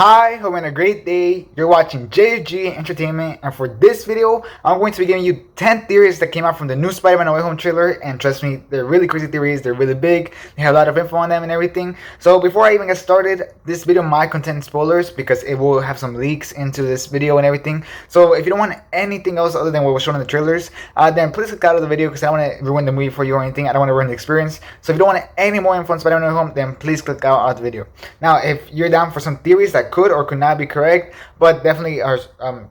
Hi, hope you're having a great day. You're watching JG Entertainment, and for this video, I'm going to be giving you 10 theories that came out from the new Spider-Man No Way Home trailer. And trust me, they're really crazy theories. They're really big. They have a lot of info on them and everything. So before I even get started, this video might contain spoilers because it will have some leaks into this video and everything. So if you don't want anything else other than what was shown in the trailers, then please click out of the video because I don't want to ruin the movie for you or anything. I don't want to ruin the experience. So if you don't want any more info on Spider-Man No Way Home, then please click out of the video. Now, if you're down for some theories that could or could not be correct, but definitely are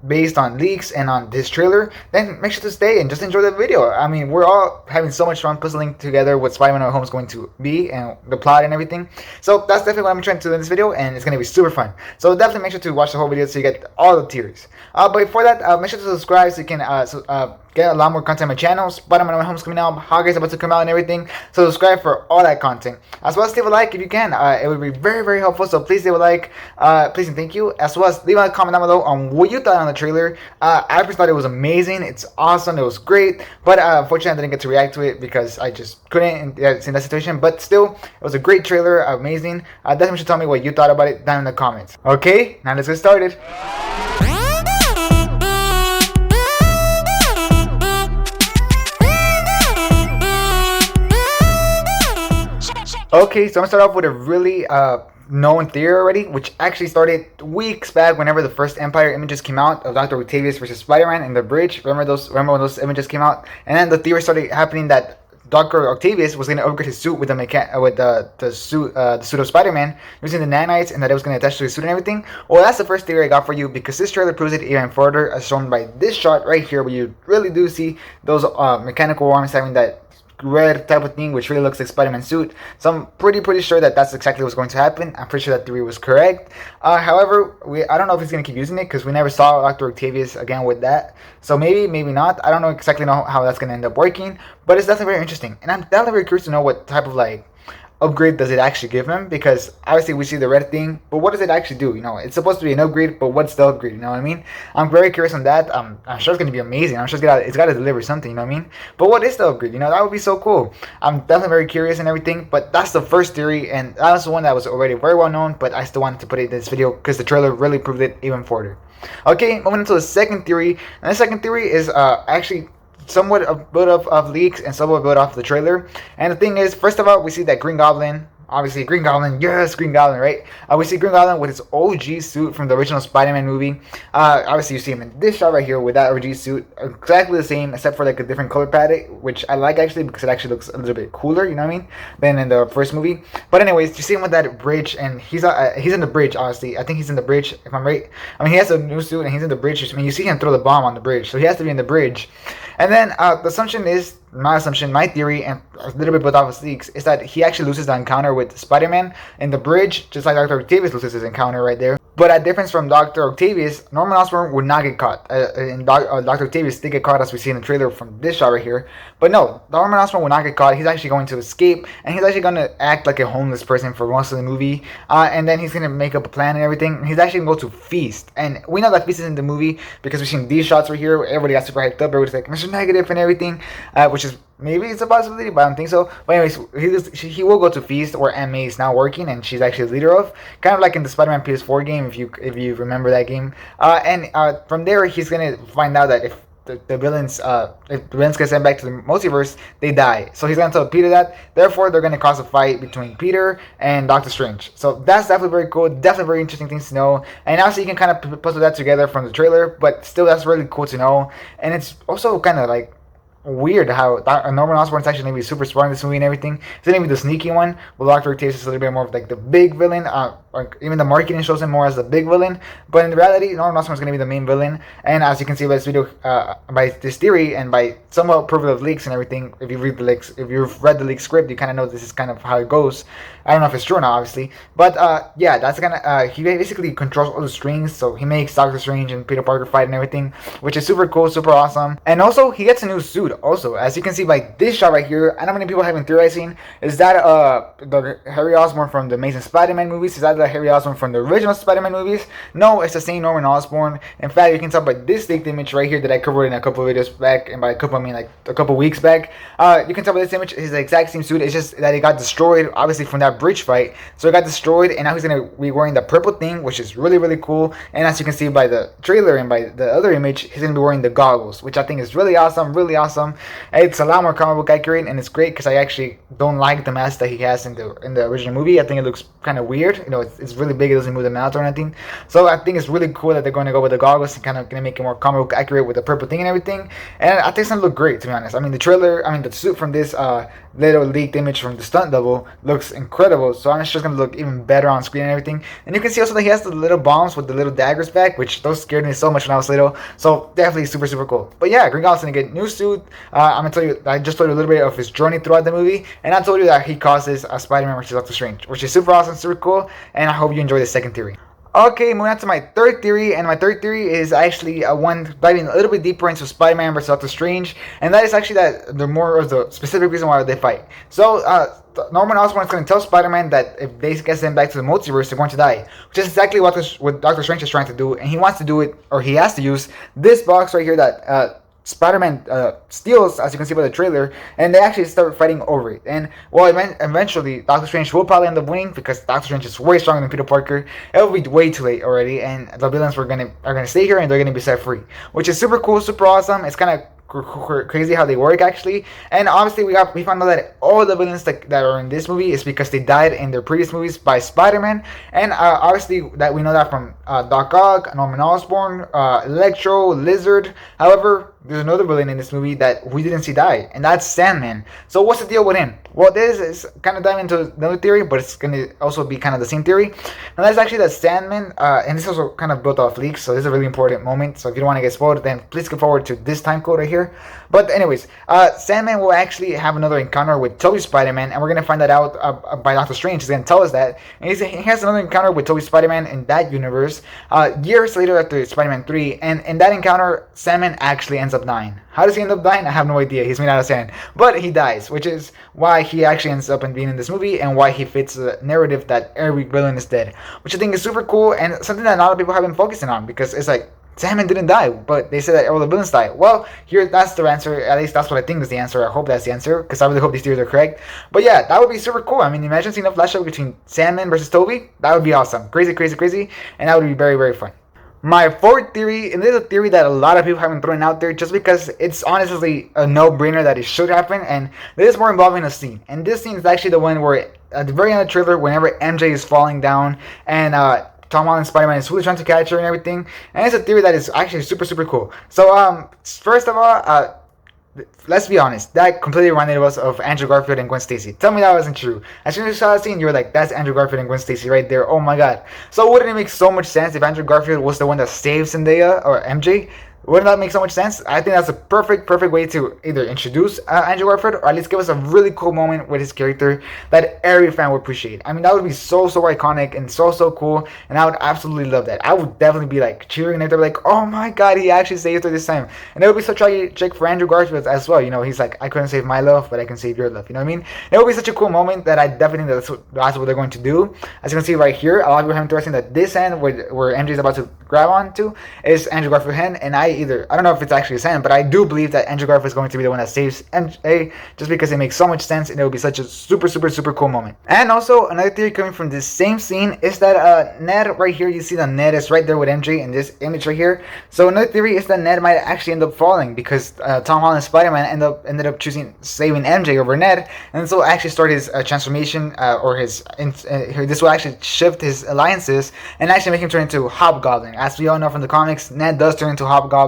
based on leaks and on this trailer, then make sure to stay and just enjoy the video. I mean, we're all having so much fun puzzling together what Spider-Man No Way Home is going to be and the plot and everything. So that's definitely what I'm trying to do in this video, and it's going to be super fun. So definitely make sure to watch the whole video so you get all the theories. But before that, make sure to subscribe so you can get a lot more content on my channel. Spider-Man No Way Home is coming out, Hawkeye's about to come out and everything. So subscribe for all that content. As well as leave a like if you can. It would be very, very helpful. So please leave a like. Please and thank you. As well as leave a comment down below on what you thought on the trailer. I just thought it was amazing. It's awesome. It was great. But unfortunately, I didn't get to react to it because I just couldn't in that situation. But still, it was a great trailer. Amazing. Definitely should tell me what you thought about it down in the comments. Okay, now let's get started. Okay, so I'm gonna start off with a really known theory already, which actually started weeks back whenever the first Empire images came out of Dr. Octavius versus Spider-Man in the bridge. Remember when those images came out? And then the theory started happening that Dr. Octavius was going to upgrade his suit with the suit of Spider-Man using the nanites, and that it was going to attach to his suit and everything. Well, that's the first theory I got for you because this trailer proves it even further, as shown by this shot right here, where you really do see those mechanical arms having that red type of thing, which really looks like Spider-Man's suit. So I'm pretty sure that that's exactly what's going to happen. I'm pretty sure that theory was correct. However, I don't know if he's going to keep using it because we never saw Dr. Octavius again with that. So maybe not. I don't know exactly how that's going to end up working, but it's definitely very interesting. And I'm definitely very curious to know what type of upgrade does it actually give him, because obviously we see the red thing, but what does it actually do? You know, it's supposed to be an upgrade, but what's the upgrade? You know what I mean? I'm very curious on that. I'm sure it's going to be amazing. I'm sure it's got to deliver something, you know what I mean? But what is the upgrade? You know, that would be so cool. I'm definitely very curious and everything, but that's the first theory, and that was the one that was already very well known, but I still wanted to put it in this video because the trailer really proved it even further. Okay, moving into the second theory, and the second theory is actually somewhat a bit of leaks and somewhat a bit off the trailer. And the thing is, first of all, we see that Green Goblin, obviously Green Goblin, yes, Green Goblin, right? We see Green Goblin with his OG suit from the original Spider-Man movie. Obviously you see him in this shot right here with that OG suit, exactly the same except for a different color palette, which I like actually because it actually looks a little bit cooler, you know what I mean, than in the first movie. But anyways, you see him with that bridge, and he's in the bridge, honestly. I think he's in the bridge, if I'm right. I mean, he has a new suit and he's in the bridge. I mean, you see him throw the bomb on the bridge, so he has to be in the bridge. And then the assumption is, my theory, and a little bit off his leaks, is that he actually loses the encounter with Spider-Man in the bridge, just like Dr. Octavius loses his encounter right there. But a difference from Dr. Octavius, Norman Osborn would not get caught. And Dr. Octavius did get caught, as we see in the trailer from this shot right here. But no, Norman Osborn will not get caught. He's actually going to escape, and he's actually going to act like a homeless person for most of the movie. And then he's going to make up a plan and everything. He's actually going to go to Feast. And we know that Feast is in the movie because we've seen these shots right here where everybody got super hyped up. Everybody's like, Mr.Negative and everything, which is maybe it's a possibility, but I don't think so. But anyways, he will go to Feast, where MA is now working, and she's actually the leader of, kind of like in the Spider-Man PS4 game, if you remember that game. And from there, he's gonna find out that if the villains get sent back to the multiverse, they die. So he's gonna tell Peter that. Therefore, they're gonna cause a fight between Peter and Doctor Strange. So that's definitely very cool. Definitely very interesting things to know. And also, you can kind of puzzle that together from the trailer, but still, that's really cool to know. And it's also kind of weird how Norman Osborn's actually going to be super smart in this movie and everything. He's going to be the sneaky one, while Dr. Octavius is a little bit more of the big villain. Even the marketing shows him more as the big villain, but in reality, Norman Osborn is going to be the main villain. And as you can see by this video, by this theory, and by somewhat proof of leaks and everything, if you've read the leak script, you kind of know this is kind of how it goes. I don't know if it's true or not, obviously, but yeah, that's kind of he basically controls all the strings, so he makes Doctor Strange and Peter Parker fight and everything, which is super cool, super awesome. And also, he gets a new suit. suit also. As you can see by this shot right here, I know many people have been theorizing, is that the Harry Osborn from the Amazing Spider-Man movies? Is that the Harry Osborn from the original Spider-Man movies? No, it's the same Norman Osborn. In fact, you can tell by this leaked image right here that I covered in a couple of videos back, and by a couple I mean like a couple weeks back. You can tell by this image, it's the exact same suit. It's just that it got destroyed, obviously from that bridge fight. So it got destroyed, and now he's gonna be wearing the purple thing, which is really really cool. And as you can see by the trailer and by the other image, he's gonna be wearing the goggles, which I think is really awesome, really awesome. It's a lot more comic book accurate, and it's great because I actually don't like the mask that he has in the original movie. I think it looks kind of weird. You know, it's really big. It doesn't move the mouth or anything. So I think it's really cool that they're going to go with the goggles and kind of gonna make it more comic book accurate with the purple thing and everything. And I think it's gonna look great, to be honest. I mean, the suit from this little leaked image from the stunt double looks incredible. So I'm just gonna look even better on screen and everything. And you can see also that he has the little bombs with the little daggers back, which those scared me so much when I was little. So definitely super super cool. But yeah, Green Goblin's gonna get new suit. I'm gonna tell you, I just told you a little bit of his journey throughout the movie, and I told you that he causes a Spider-Man versus Doctor Strange, which is super awesome, super cool. And I hope you enjoy the second theory. Okay, moving on to my third theory, and my third theory is actually one diving a little bit deeper into Spider-Man versus Doctor Strange, and that is actually that the more of the specific reason why they fight. So, Norman Osborn is going to tell Spider-Man that if they get sent back to the multiverse, they're going to die, which is exactly what Doctor Strange is trying to do, and he wants to do it, or he has to use this box right here that Spider-Man steals, as you can see by the trailer, and they actually start fighting over it. And well, eventually Doctor Strange will probably end up winning because Doctor Strange is way stronger than Peter Parker. It will be way too late already, and the villains are gonna stay here and they're gonna be set free, which is super cool, super awesome. It's kind of crazy how they work actually. And obviously we found out that all the villains that are in this movie is because they died in their previous movies by Spider-Man. And obviously that we know that from Doc Ock, Norman Osborn, Electro, Lizard. However, there's another villain in this movie that we didn't see die, and that's Sandman. So what's the deal with him? Well, this is kind of diving into another theory, but it's going to also be kind of the same theory. And that's actually that Sandman, and this also kind of built off leaks, so this is a really important moment. So if you don't want to get spoiled, then please go forward to this time code right here. But anyways, Sandman will actually have another encounter with Tobey Spider-Man, and we're going to find that out by Doctor Strange. He's going to tell us that. And he has another encounter with Tobey Spider-Man in that universe, years later after Spider-Man 3. And in that encounter, Sandman actually ends up dying. How does he end up dying? I have no idea. He's made out of sand. But he dies, which is why he actually ends up being in this movie and why he fits the narrative that every villain is dead. Which I think is super cool and something that a lot of people have been focusing on, because it's like, Sandman didn't die, but they said that all the villains died. Well, here, that's the answer. At least that's what I think is the answer. I hope that's the answer, because I really hope these theories are correct. But yeah, that would be super cool. I mean, imagine seeing a flashback between Sandman versus Tobey. That would be awesome. Crazy, crazy, crazy. And that would be very, very fun. My fourth theory, and this is a theory that a lot of people have been throwing out there just because it's honestly a no-brainer that it should happen, and this is more involving a scene. And this scene is actually the one where, at the very end of the trailer, whenever MJ is falling down, and Tom Holland Spider-Man is really trying to catch her and everything, and it's a theory that is actually super, super cool. So, first of all, let's be honest, that completely reminded us of Andrew Garfield and Gwen Stacy. Tell me that wasn't true. As soon as you saw that scene, you were like, that's Andrew Garfield and Gwen Stacy right there. Oh my god. So wouldn't it make so much sense if Andrew Garfield was the one that saved Zendaya or MJ? Wouldn't that make so much sense? I think that's a perfect way to either introduce Andrew Garfield or at least give us a really cool moment with his character that every fan would appreciate. I mean, that would be so iconic and so cool, and I would absolutely love that. I would definitely be like cheering if they're like, oh my god, he actually saved her this time. And it would be so tragic for Andrew Garfield as well. You know, he's like, I couldn't save my love, but I can save your love. You know what I mean? It would be such a cool moment that I definitely think that's what they're going to do. As you can see right here, a lot of people have interesting that this hand where MJ is about to grab onto is Andrew Garfield's hand, and I don't know if it's actually his hand, but I do believe that Andrew Garfield is going to be the one that saves MJ, just because it makes so much sense and it will be such a super cool moment. And also, another theory coming from this same scene is that Ned right here, you see that Ned is right there with MJ in this image right here. So another theory is that Ned might actually end up falling because Tom Holland Spider-Man ended up choosing saving MJ over Ned, and so actually start his transformation or this will actually shift his alliances and actually make him turn into Hop Goblin. As we all know from the comics, Ned does turn into Hop Goblin.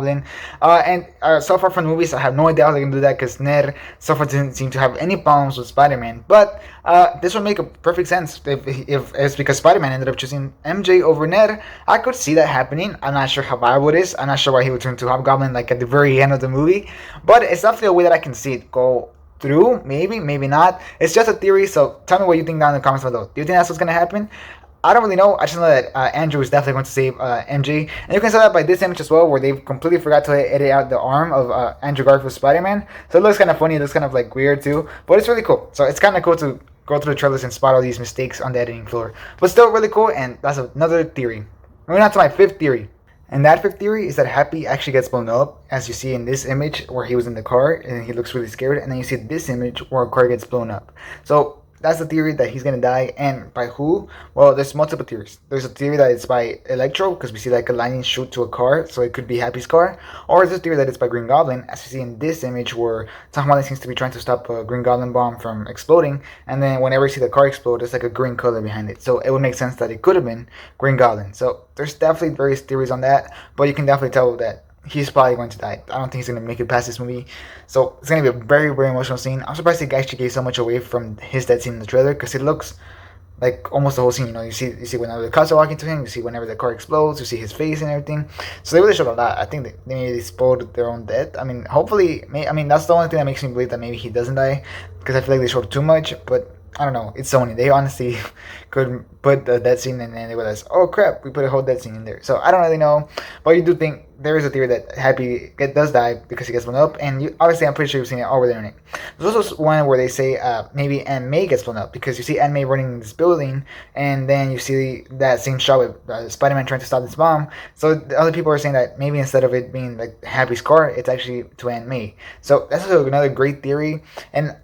And so far from the movies, I have no idea how they're going to do that because Ned so far didn't seem to have any problems with Spider-Man. But this would make a perfect sense if it's because Spider-Man ended up choosing MJ over Ned. I could see that happening. I'm not sure how viable it is. I'm not sure why he would turn to Hobgoblin like at the very end of the movie. But it's definitely a way that I can see it go through. Maybe not. It's just a theory, so tell me what you think down in the comments below. Do you think that's what's going to happen? I don't really know. I just know that Andrew is definitely going to save MJ, and you can tell that by this image as well, where they completely forgot to edit out the arm of Andrew Garfield's Spider-Man. So it looks kind of funny. It looks kind of like weird too, but it's really cool. So it's kind of cool to go through the trailers and spot all these mistakes on the editing floor. But still really cool, and that's another theory. Moving on to my fifth theory. And that fifth theory is that Happy actually gets blown up, as you see in this image where he was in the car and he looks really scared, and then you see this image where a car gets blown up. So that's the theory that he's gonna die, and by who? Well, there's multiple theories. There's a theory that it's by Electro, because we see like a lightning shoot to a car, so it could be Happy's car. Or there's a theory that it's by Green Goblin, as you see in this image where Tom Holland seems to be trying to stop a Green Goblin bomb from exploding, and then whenever you see the car explode, there's like a green color behind it. So it would make sense that it could have been Green Goblin. So there's definitely various theories on that, but you can definitely tell that he's probably going to die. I don't think he's going to make it past this movie. So it's going to be a very, very emotional scene. I'm surprised they actually gave so much away from his death scene in the trailer, because it looks like almost the whole scene. You know, you see whenever the cops are walking to him, you see whenever the car explodes, you see his face and everything. So they really showed a lot. I think they spoiled their own death. I mean, hopefully, that's the only thing that makes me believe that maybe he doesn't die, because I feel like they showed too much, but I don't know. It's Sony. They honestly could put the death scene and then they realize, oh crap, we put a whole death scene in there. So I don't really know, but you do think there is a theory that Happy does die because he gets blown up, and obviously I'm pretty sure you've seen it all over the internet. There's also one where they say maybe Aunt May gets blown up, because you see Aunt May running in this building, and then you see that same shot with Spider-Man trying to stop this bomb. So the other people are saying that maybe instead of it being like Happy's car, it's actually to Aunt May. So that's also another great theory. And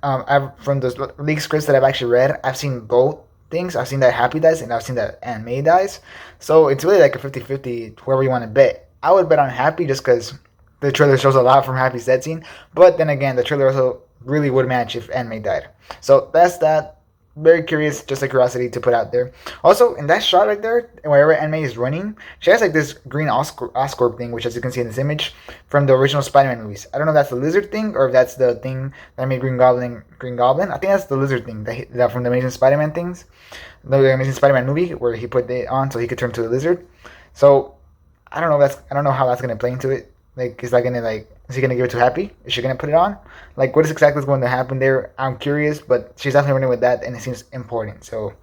from those leaked scripts that I've actually read, I've seen both things. I've seen that Happy dies, and I've seen that Aunt May dies. So it's really like a 50-50, whoever you want to bet. I would bet on Happy just because the trailer shows a lot from Happy's death scene. But then again, the trailer also really would match if Aunt May died. So that's that. Very curious, just a curiosity to put out there. Also, in that shot right there, wherever Aunt May is running, she has like this green Oscorp thing, which as you can see in this image, from the original Spider-Man movies. I don't know if that's the lizard thing or if that's the thing that made Green Goblin. I think that's the lizard thing that from the Amazing Spider-Man things. The Amazing Spider-Man movie where he put it on so he could turn to a lizard. So I don't know how that's gonna play into it. Like, is he gonna give it to Happy? Is she gonna put it on? Like, what is exactly going to happen there? I'm curious, but she's definitely running with that, and it seems important. So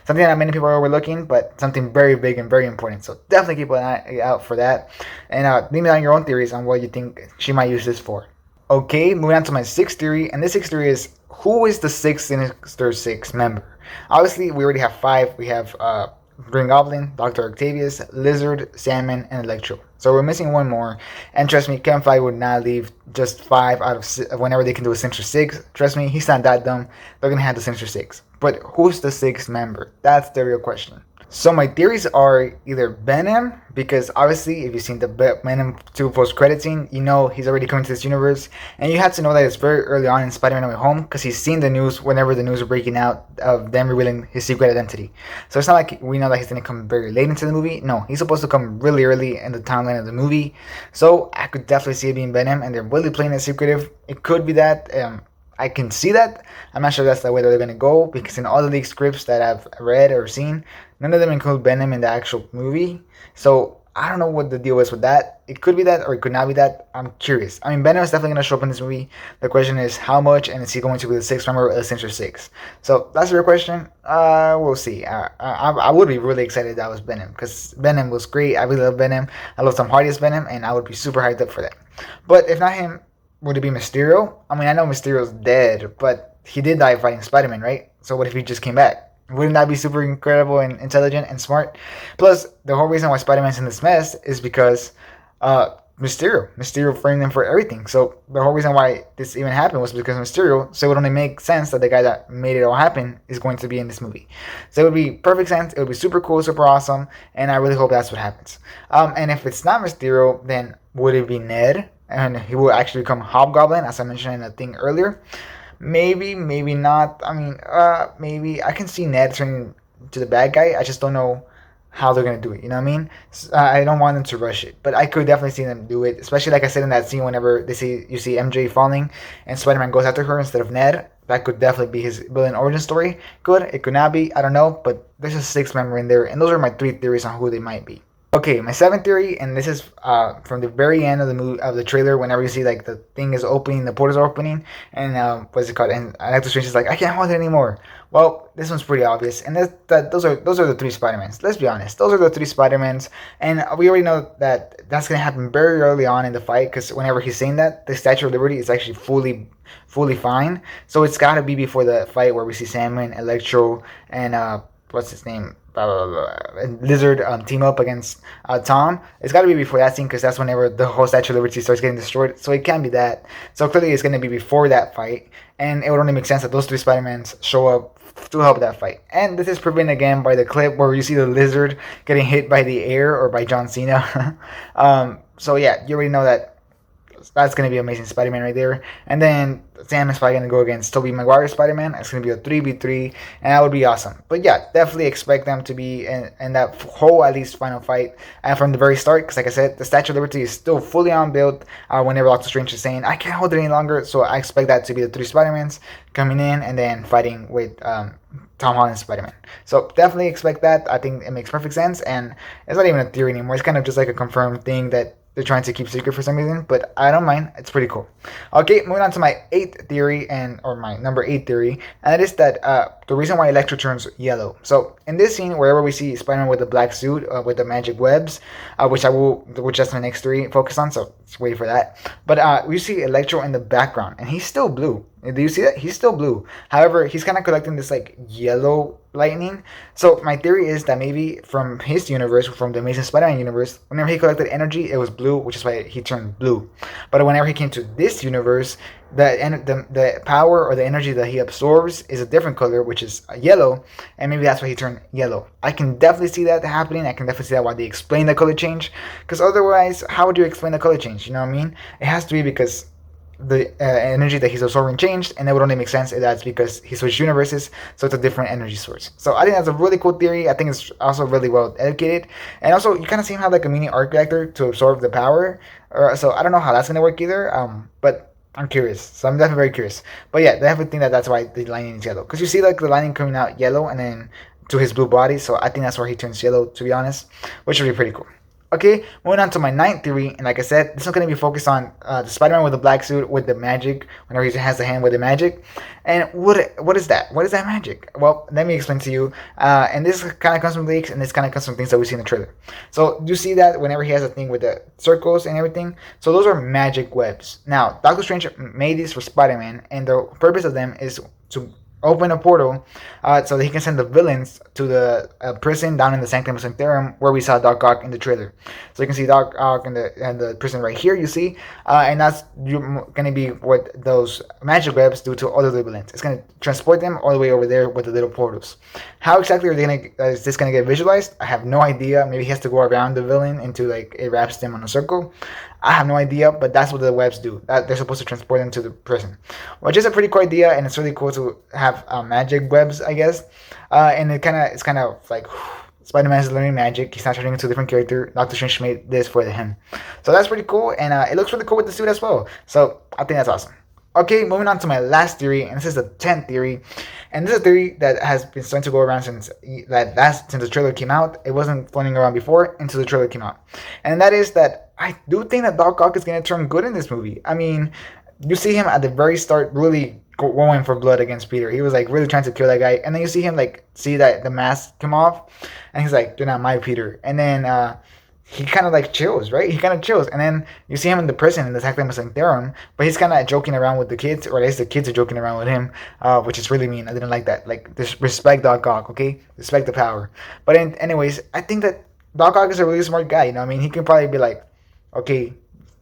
something that many people are overlooking, but something very big and very important. So definitely keep an eye out for that. And leave me on your own theories on what you think she might use this for. Okay, moving on to my sixth theory, and this sixth theory is, who is the sixth Sinister Six member? Obviously, we already have five. We have Green Goblin, Dr. Octavius, Lizard, Sandman, and Electro. So we're missing one more. And trust me, Kevin Feige would not leave just 5 out of 6 whenever they can do a Sinister 6. Trust me, he's not that dumb. They're going to have the Sinister 6. But who's the 6th member? That's the real question. So my theories are either Venom, because obviously if you've seen the Venom 2 post-credit scene, you know he's already coming to this universe. And you have to know that it's very early on in Spider-Man No Way Home, because he's seen the news whenever the news are breaking out of them revealing his secret identity. So it's not like we know that he's going to come very late into the movie. No, he's supposed to come really early in the timeline of the movie. So I could definitely see it being Venom, and they're really playing it secretive. It could be that. I can see that. I'm not sure that's the way that they're going to go, because in all the leaked scripts that I've read or seen, none of them include Venom in the actual movie. So I don't know what the deal is with that. It could be that, or it could not be that. I'm curious. I mean, Venom is definitely going to show up in this movie. The question is how much, and is he going to be the 6th member of the Sinister Six? So that's your question. We'll see. I would be really excited if that was Venom, because Venom was great. I really love Venom. I love Tom Hardy's Venom, and I would be super hyped up for that. But if not him, would it be Mysterio? I mean, I know Mysterio's dead, but he did die fighting Spider-Man, right? So what if he just came back? Wouldn't that be super incredible and intelligent and smart? Plus, the whole reason why Spider-Man's in this mess is because Mysterio framed him for everything. So the whole reason why this even happened was because of Mysterio. So it would only make sense that the guy that made it all happen is going to be in this movie. So it would be perfect sense. It would be super cool, super awesome, and I really hope that's what happens. And if it's not Mysterio, then would it be Ned? And he will actually become Hop Goblin, as I mentioned in a thing earlier. Maybe, maybe not. I mean, maybe. I can see Ned turning to the bad guy. I just don't know how they're going to do it. You know what I mean? I don't want them to rush it. But I could definitely see them do it. Especially like I said in that scene whenever you see MJ falling and Spider-Man goes after her instead of Ned. That could definitely be his villain origin story. Could. It could not be. I don't know. But there's a 6th member in there. And those are my 3 theories on who they might be. Okay, my seventh theory, and this is from the very end of the movie of the trailer. Whenever you see like the thing is opening, the portals are opening, and what's it called? And Doctor Strange is like, I can't hold it anymore. Well, this one's pretty obvious, and those are the three Spider-Mans. Let's be honest, those are the three Spider-Mans, and we already know that that's gonna happen very early on in the fight because whenever he's saying that, the Statue of Liberty is actually fully fine. So it's gotta be before the fight where we see Sandman, Electro, and what's his name? And Lizard team up against Tom. It's got to be before that scene because that's whenever the whole Statue of Liberty starts getting destroyed. So it can't be that. So clearly it's going to be before that fight, and it would only make sense that those three Spider-Mans show up to help that fight. And this is proven again by the clip where you see the Lizard getting hit by the air or by John Cena. So yeah, you already know that that's going to be amazing Spider-Man right there. And then Sam is probably going to go against Tobey Maguire Spider-Man. It's going to be a 3v3, and that would be awesome. But yeah, definitely expect them to be in that whole, at least, final fight. And from the very start, because like I said, the Statue of Liberty is still fully on build whenever Doctor Strange is saying, I can't hold it any longer. So I expect that to be the three Spider-Mans coming in and then fighting with Tom Holland's Spider-Man. So definitely expect that. I think it makes perfect sense, and it's not even a theory anymore. It's kind of just like a confirmed thing that they're trying to keep secret for some reason, but I don't mind. It's pretty cool. Okay, moving on to my eighth theory, or my number 8 theory, and that is that the reason why Electro turns yellow. So in this scene, wherever we see Spider-Man with the black suit with the magic webs, which that's my next theory focus on. So let's wait for that. But we see Electro in the background, and he's still blue. Do you see that? He's still blue. However, he's kind of collecting this like yellow lightning. So my theory is that maybe from his universe, from the Amazing Spider-Man universe, whenever he collected energy, it was blue, which is why he turned blue. But whenever he came to this universe, the power or the energy that he absorbs is a different color, which is yellow, and maybe that's why he turned yellow. I can definitely see that happening. I can definitely see that why they explain the color change. Because otherwise, how would you explain the color change? You know what I mean? It has to be because the energy that he's absorbing changed, and it would only make sense if that's because he switched universes, so it's a different energy source. So I think that's a really cool theory. I think it's also really well educated, and also you kind of see him have like a mini arc reactor to absorb the power. So I don't know how that's gonna work either. But I'm curious. So I'm definitely very curious. But yeah, they have to think that that's why the lightning is yellow, because you see like the lightning coming out yellow and then to his blue body. So I think that's where he turns yellow, to be honest, which would be pretty cool. Okay, moving on to my ninth theory, and like I said, this one's going to be focused on the Spider-Man with the black suit with the magic, whenever he has the hand with the magic. And what is that? What is that magic? Well, let me explain to you. And this kind of comes from leaks, and this kind of comes from things that we see in the trailer. So you see that whenever he has a thing with the circles and everything, so those are magic webs. Now, Doctor Strange made these for Spider-Man, and the purpose of them is to open a portal so that he can send the villains to the prison down in the Sanctum Sanctorum where we saw Doc Ock in the trailer. So you can see Doc Ock in the prison right here, you see, and that's going to be what those magic webs do to all of the villains. It's going to transport them all the way over there with the little portals. How exactly is this going to get visualized? I have no idea. Maybe he has to go around the villain into like it wraps them on a circle. I have no idea, but that's what the webs do. They're supposed to transport them to the prison, which is a pretty cool idea, and it's really cool to have magic webs, I guess. And it's kind of like Spider-Man is learning magic. He's not turning into a different character. Doctor Strange made this for him, so that's pretty cool, and it looks really cool with the suit as well. So I think that's awesome. Okay, moving on to my last theory, and this is the 10th theory, and this is a theory that has been starting to go around since the trailer came out. It wasn't floating around before until the trailer came out, and that is that I do think that Doc Ock is going to turn good in this movie. I mean, you see him at the very start really going for blood against Peter. He was like really trying to kill that guy, and then you see him like see that the mask come off, and he's like, "You're not my Peter." And then he kind of like chills, right? He kind of chills, and then you see him in the prison in the Sanctum Sanctorum, but he's kind of joking around with the kids, or at least the kids are joking around with him, which is really mean. I didn't like that. Like, respect Doc Ock, okay? Respect the power. But anyways, I think that Doc Ock is a really smart guy. You know what I mean? He can probably be like, okay,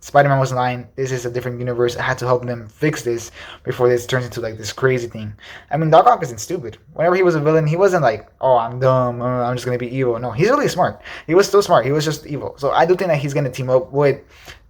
Spider-Man was lying. This is a different universe. I had to help them fix this before this turns into like this crazy thing. I mean, Doc Ock isn't stupid. Whenever he was a villain, he wasn't like, oh, I'm dumb. I'm just gonna be evil. No, he's really smart. He was still smart. He was just evil. So I do think that he's gonna team up with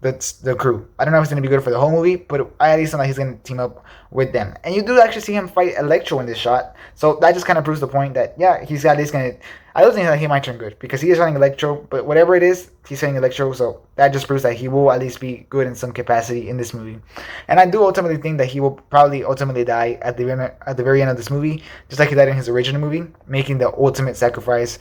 the crew. I don't know if it's gonna be good for the whole movie, but I at least know that he's gonna team up with them. And you do actually see him fight Electro in this shot. So that just kind of proves the point that yeah, he's at least gonna I do think that he might turn good because he is running Electro, but whatever it is, he's running Electro, so that just proves that he will at least be good in some capacity in this movie. And I do ultimately think that he will probably ultimately die at the very end of this movie, just like he died in his original movie, making the ultimate sacrifice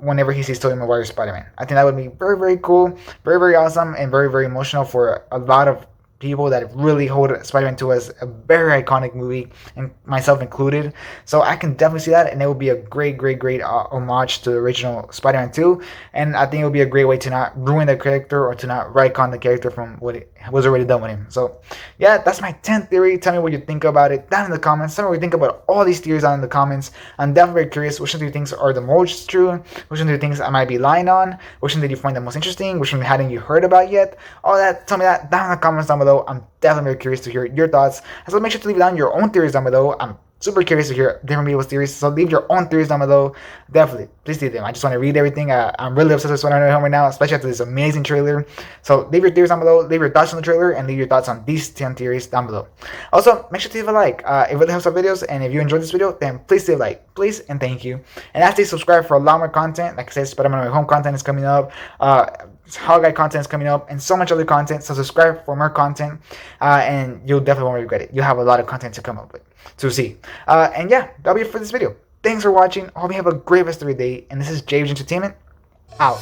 whenever he sees Tobey Maguire's Spider-Man. I think that would be very, very cool, very, very awesome, and very, very emotional for a lot of people that really hold Spider-Man 2 as a very iconic movie, and myself included. So I can definitely see that, and it would be a great, great, great homage to the original Spider-Man 2. And I think it would be a great way to not ruin the character or to not retcon the character from what it was already done with him. So yeah, that's my 10th theory. Tell me what you think about it down in the comments. Tell me what you think about all these theories down in the comments. I'm definitely very curious. Which one do you think are the most true? Which one do you think I might be lying on? Which one did you find the most interesting? Which one hadn't you heard about yet? All that, tell me that down in the comments down below. I'm definitely very curious to hear your thoughts. So make sure to leave down your own theories down below. I'm super curious to hear different people's theories. So leave your own theories down below. Definitely, please leave them. I just want to read everything. I'm really obsessed with Spider-Man Home right now, especially after this amazing trailer. So leave your theories down below. Leave your thoughts on the trailer and leave your thoughts on these 10 theories down below. Also, make sure to leave a like. It really helps our videos. And if you enjoyed this video, then please leave a like. Please and thank you. And lastly, subscribe for a lot more content. Like I said, Spider-Man Home content is coming up. How Guy content is coming up, and so much other content. So subscribe for more content, and you'll definitely won't regret it. You'll have a lot of content to come up with to see. And yeah, that'll be it for this video. Thanks for watching. Hope you have a great rest of your day. And this is James Entertainment out.